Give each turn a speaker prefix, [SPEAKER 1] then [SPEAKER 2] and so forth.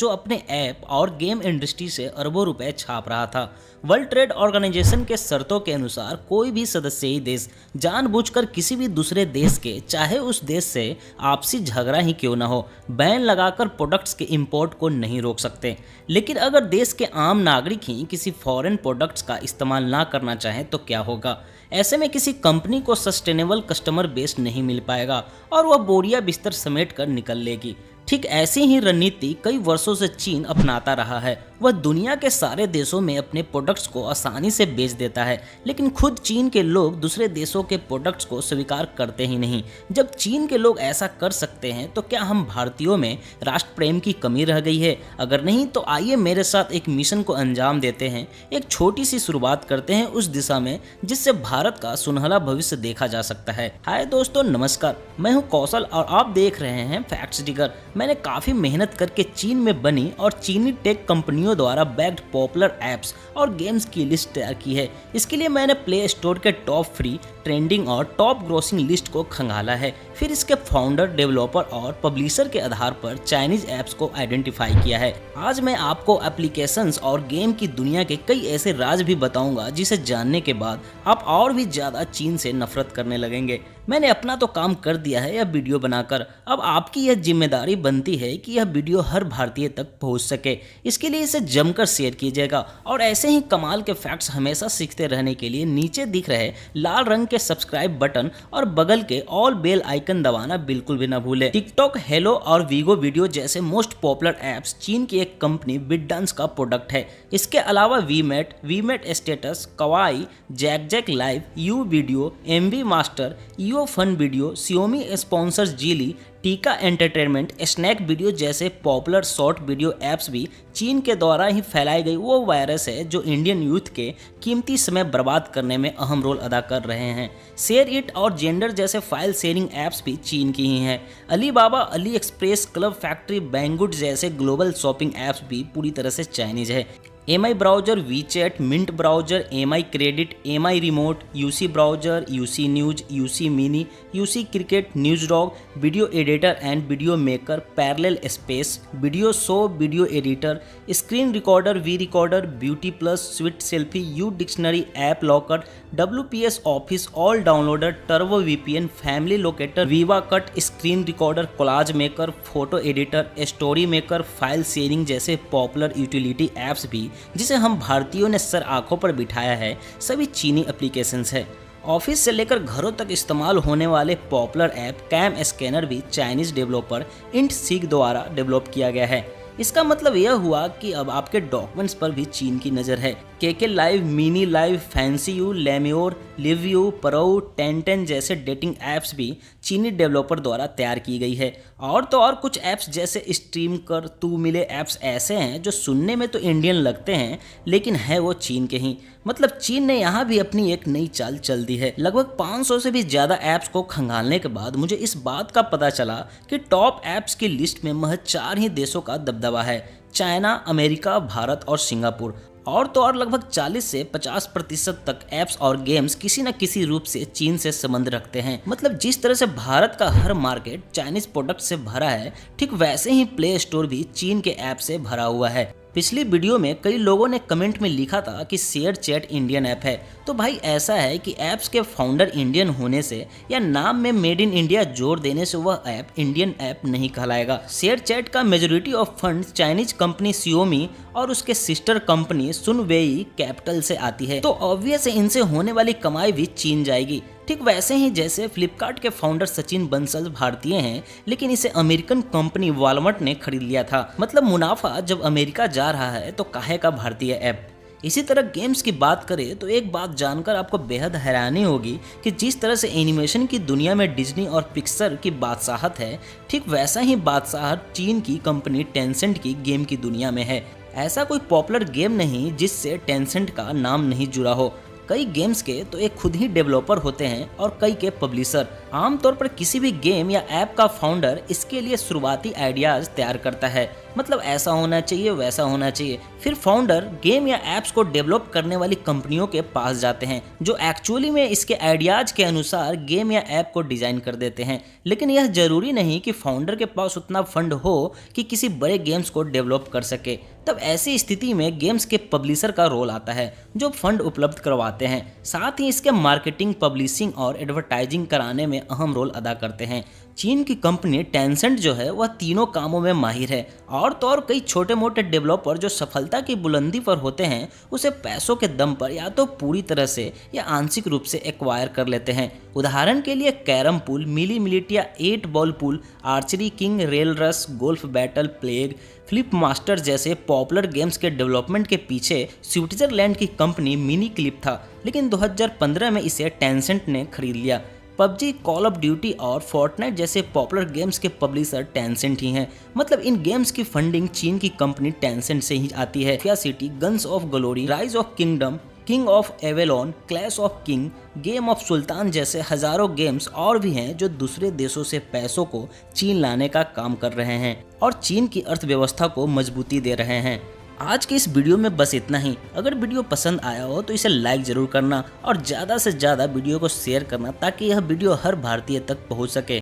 [SPEAKER 1] जो अपने ऐप और गेम इंडस्ट्री से अरबों रुपए छाप रहा था। वर्ल्ड ट्रेड ऑर्गेनाइजेशन के शर्तों के अनुसार कोई भी सदस्यी देश जानबूझकर किसी भी दूसरे देश के, चाहे उस देश से आपसी झगड़ा ही क्यों न हो, बैन लगाकर प्रोडक्ट्स के इंपोर्ट को नहीं रोक सकते। लेकिन अगर देश के आम नागरिक ही किसी फॉरेन प्रोडक्ट्स का इस्तेमाल ना करना चाहें तो क्या होगा? ऐसे में किसी कंपनी को सस्टेनेबल कस्टमर बेस नहीं मिल पाएगा और वह बोरिया बिस्तर समेट कर निकल लेगी। ठीक ऐसी ही रणनीति कई वर्षों से चीन अपनाता रहा है। वह दुनिया के सारे देशों में अपने प्रोडक्ट्स को आसानी से बेच देता है, लेकिन खुद चीन के लोग दूसरे देशों के प्रोडक्ट्स को स्वीकार करते ही नहीं। जब चीन के लोग ऐसा कर सकते हैं तो क्या हम भारतीयों में राष्ट्र प्रेम की कमी रह गई है? अगर नहीं तो आइए मेरे साथ एक मिशन को अंजाम देते हैं, एक छोटी सी शुरुआत करते हैं उस दिशा में जिससे भारत का सुनहरा भविष्य देखा जा सकता है। हाय दोस्तों, नमस्कार, मैं हूँ कौशल और आप देख रहे हैं फैक्ट्स डिगर। मैंने काफी मेहनत करके चीन में बनी और चीनी टेक कंपनियों द्वारा बैक्ड पॉपुलर ऐप्स और गेम्स की लिस्ट तैयार की है। इसके लिए मैंने प्ले स्टोर के टॉप फ्री, ट्रेंडिंग और टॉप ग्रोसिंग लिस्ट को खंगाला है। फिर इसके फाउंडर, डेवलपर और पब्लिशर के आधार पर चाइनीज ऐप्स को आइडेंटिफाई किया है। आज मैं आपको एप्लीकेशंस और गेम की दुनिया के कई ऐसे राज भी बताऊंगा जिसे जानने के बाद आप और भी ज्यादा चीन से नफरत करने लगेंगे। मैंने अपना तो काम कर दिया है यह वीडियो बनाकर, अब आपकी यह जिम्मेदारी बनती है कि यह वीडियो हर भारतीय तक पहुंच सके। इसके लिए इसे जमकर शेयर कीजिएगा और ऐसे ही कमाल के फैक्ट्स हमेशा सीखते रहने के लिए नीचे दिख रहे लाल रंग के सब्सक्राइब बटन और बगल के ऑल बेल आइकन दबाना बिल्कुल भी न भूलें। टिकटॉक, हेलो और वीगो वीडियो जैसे मोस्ट पॉपुलर ऐप्स चीन की एक कंपनी बिटडांस का प्रोडक्ट है। इसके अलावा VMate status, Kwai, Jack live, U video, MV master, EO fun video, Xiaomi sponsors Zili, टीका एंटरटेनमेंट, स्नैक वीडियो जैसे पॉपुलर शॉर्ट वीडियो ऐप्स भी चीन के द्वारा ही फैलाई गई वो वायरस है जो इंडियन यूथ के कीमती समय बर्बाद करने में अहम रोल अदा कर रहे हैं। शेयर इट और जेंडर जैसे फाइल शेयरिंग ऐप्स भी चीन की ही हैं। Alibaba, AliExpress, Club Factory, Banggood जैसे ग्लोबल शॉपिंग ऐप्स भी पूरी तरह से चाइनीज है। Mi browser, WeChat, Mint browser, Mi credit, Mi remote, UC browser, UC news, UC mini, UC cricket, news dog, video editor and video maker, parallel space, video show, video editor, screen recorder, V recorder, beauty plus, sweet selfie, U dictionary, app locker, WPS office, all downloader, turbo VPN, family locator, Viva cut, screen recorder, collage maker, photo editor, story maker, file sharing जैसे popular utility apps भी जिसे हम भारतीयों ने sir आंखों पर बिठाया है, सभी चीनी एप्लीकेशंस है। ऑफिस से लेकर घरों तक इस्तेमाल होने वाले पॉपुलर ऐप कैम स्कैनर भी चाइनीज डेवलपर इंटसीग द्वारा डेवलप किया गया है। इसका मतलब यह हुआ कि अब आपके डॉक्यूमेंट्स पर भी चीन की नज़र है। KK live, mini live, fancy U, लेम्योर, लिव यू, परऊ, टेंटेन जैसे डेटिंग ऐप्स भी चीनी डेवलपर द्वारा तैयार की गई है। और तो और कुछ ऐप्स जैसे स्ट्रीम कर, तू मिले ऐप्स ऐसे हैं जो सुनने में तो इंडियन लगते हैं लेकिन है वो चीन के ही। मतलब चीन ने यहाँ भी अपनी एक नई चाल चल दी है। लगभग 500 से भी ज़्यादा ऐप्स को खंगालने के बाद मुझे इस बात का पता चला कि टॉप ऐप्स की लिस्ट में महज 4 ही देशों का दबदबा है: चाइना, अमेरिका, भारत और सिंगापुर। और तो और लगभग 40 से 50% तक ऐप्स और गेम्स किसी न किसी रूप से चीन से संबंध रखते हैं। मतलब जिस तरह से भारत का हर मार्केट चाइनीज प्रोडक्ट से भरा है, ठीक वैसे ही प्ले स्टोर भी चीन के ऐप से भरा हुआ है। पिछली वीडियो में कई लोगों ने कमेंट में लिखा था कि शेयर चैट इंडियन ऐप है। तो भाई ऐसा है कि ऐप्स के फाउंडर इंडियन होने से या नाम में मेड इन इंडिया जोड़ देने से वह ऐप इंडियन ऐप नहीं कहलाएगा। शेयर चैट का majority of fund Chinese company Xiaomi और उसके सिस्टर कंपनी सुनवेई कैपिटल से आती है, तो ऑब्वियस है इनसे होने वाली कमाई भी चीन जाएगी। ठीक वैसे ही जैसे फ्लिपकार्ट के फाउंडर सचिन बंसल भारतीय हैं, लेकिन इसे अमेरिकन कंपनी वॉलमार्ट ने खरीद लिया था। मतलब मुनाफा जब अमेरिका जा रहा है तो काहे का भारतीय ऐप। इसी तरह गेम्स की बात करें तो एक बात जानकर आपको बेहद हैरानी होगी कि जिस तरह से एनिमेशन की दुनिया में डिज्नी और पिक्सर की बादशाहत है, ठीक वैसा ही बादशाहत चीन की कंपनी टेंसेंट की गेम की दुनिया में है। ऐसा कोई पॉपुलर गेम नहीं जिससे टेंसेंट का नाम नहीं जुड़ा हो। कई गेम्स के तो एक खुद ही डेवलपर होते हैं और कई के पब्लिशर। आमतौर पर किसी भी गेम या ऐप का फाउंडर इसके लिए शुरुआती आइडियाज तैयार करता है, मतलब ऐसा होना चाहिए, वैसा होना चाहिए। फिर फाउंडर गेम या एप्स को डेवलप करने वाली कंपनियों के पास जाते हैं जो एक्चुअली में इसके आइडियाज के अनुसार गेम या ऐप को डिजाइन कर देते हैं। लेकिन यह जरूरी नहीं कि फाउंडर के पास उतना फंड हो कि किसी बड़े गेम्स को डेवलप कर सके। तब ऐसी स्थिति में गेम्स के पब्लिशर का रोल आता है जो फंड उपलब्ध करवाते हैं, साथ ही इसके मार्केटिंग, पब्लिशिंग और एडवर्टाइजिंग कराने में अहम रोल अदा करते हैं। चीन की कंपनी टेंसेंट जो है वह तीनों कामों में माहिर है। और तो और कई छोटे मोटे डेवलपर जो सफलता की बुलंदी पर होते हैं उसे पैसों के दम पर या तो पूरी तरह से या आंशिक रूप से एक्वायर कर लेते हैं। उदाहरण के लिए carrom pool, mini militia, 8 ball pool, archery king, rail rush, golf battle, plague, flip master जैसे पॉपुलर गेम्स के डेवलपमेंट के पीछे स्विट्जरलैंड की कंपनी मिनी क्लिप था, लेकिन 2015 में इसे टेंसेंट ने खरीद लिया। पबजी, कॉल ऑफ ड्यूटी और फोर्टनाइट जैसे पॉपुलर गेम्स के पब्लिशर टेंसेंट ही हैं। मतलब इन गेम्स की फंडिंग चीन की कंपनी टेंसेंट से ही आती है। Mafia city, guns of glory, rise of kingdom, king of Avalon, clash of king, game of sultan जैसे हजारों गेम्स और भी हैं जो दूसरे देशों से पैसों को चीन लाने का काम कर रहे हैं और चीन की अर्थव्यवस्था को मजबूती दे रहे हैं। आज के इस वीडियो में बस इतना ही। अगर वीडियो पसंद आया हो तो इसे लाइक जरूर करना और ज़्यादा से ज़्यादा वीडियो को शेयर करना ताकि यह वीडियो हर भारतीय तक पहुंच सके।